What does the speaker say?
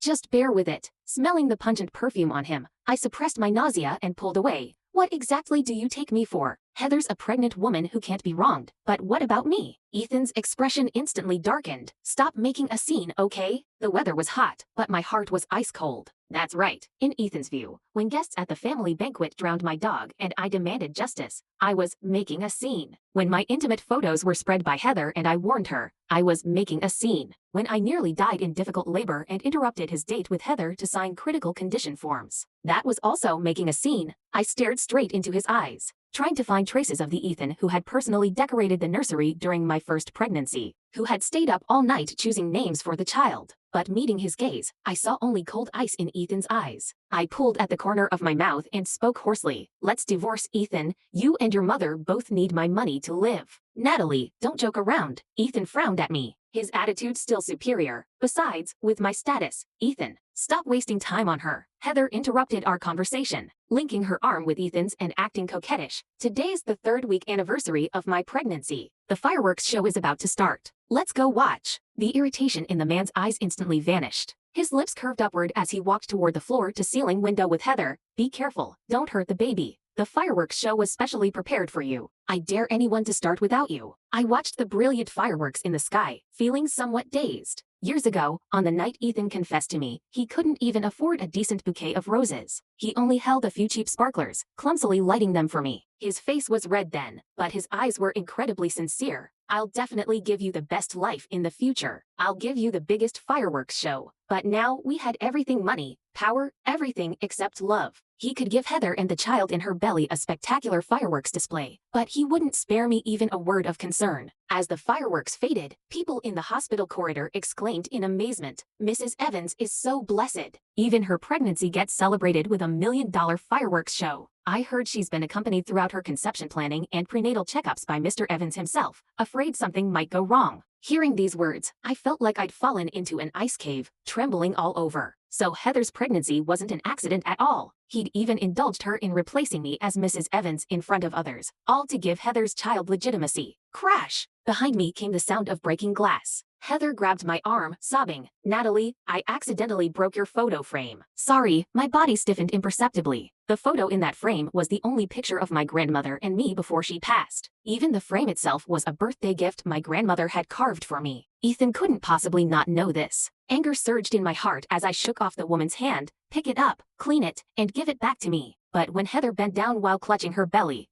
Just bear with it. Smelling the pungent perfume on him, I suppressed my nausea and pulled away. What exactly do you take me for? Heather's a pregnant woman who can't be wronged. But what about me? Ethan's expression instantly darkened. Stop making a scene, okay? The weather was hot, but my heart was ice cold. That's right. In Ethan's view, when guests at the family banquet drowned my dog and I demanded justice, I was making a scene. When my intimate photos were spread by Heather and I warned her, I was making a scene. When I nearly died in difficult labor and interrupted his date with Heather to sign critical condition forms, that was also making a scene. I stared straight into his eyes, trying to find traces of the Ethan who had personally decorated the nursery during my first pregnancy, who had stayed up all night choosing names for the child. But meeting his gaze, I saw only cold ice in Ethan's eyes. I pulled at the corner of my mouth and spoke hoarsely. Let's divorce, Ethan. You and your mother both need my money to live. Natalie, don't joke around. Ethan frowned at me, his attitude still superior. Besides, with my status, Ethan, stop wasting time on her. Heather interrupted our conversation, linking her arm with Ethan's and acting coquettish. Today's the 3rd-week anniversary of my pregnancy. The fireworks show is about to start. Let's go watch. The irritation in the man's eyes instantly vanished. His lips curved upward as he walked toward the floor-to-ceiling window with Heather. Be careful, don't hurt the baby. The fireworks show was specially prepared for you. I dare anyone to start without you. I watched the brilliant fireworks in the sky, feeling somewhat dazed. Years ago, on the night Ethan confessed to me, he couldn't even afford a decent bouquet of roses. He only held a few cheap sparklers, clumsily lighting them for me. His face was red then, but his eyes were incredibly sincere. I'll definitely give you the best life in the future. I'll give you the biggest fireworks show. But now we had everything: money, power, everything except love. He could give Heather and the child in her belly a spectacular fireworks display, but he wouldn't spare me even a word of concern. As the fireworks faded, people in the hospital corridor exclaimed in amazement, "Mrs. Evans is so blessed. Even her pregnancy gets celebrated with $1 million fireworks show." I heard she's been accompanied throughout her conception planning and prenatal checkups by Mr. Evans himself, afraid something might go wrong. Hearing these words, I felt like I'd fallen into an ice cave, trembling all over. So Heather's pregnancy wasn't an accident at all. He'd even indulged her in replacing me as Mrs. Evans in front of others, all to give Heather's child legitimacy. Crash! Behind me came the sound of breaking glass. Heather grabbed my arm, sobbing, "Natalie, I accidentally broke your photo frame." Sorry, my body stiffened imperceptibly. The photo in that frame was the only picture of my grandmother and me before she passed. Even the frame itself was a birthday gift my grandmother had carved for me. Ethan couldn't possibly not know this. Anger surged in my heart as I shook off the woman's hand. "Pick it up, clean it, and give it back to me." But when Heather bent down while clutching her belly,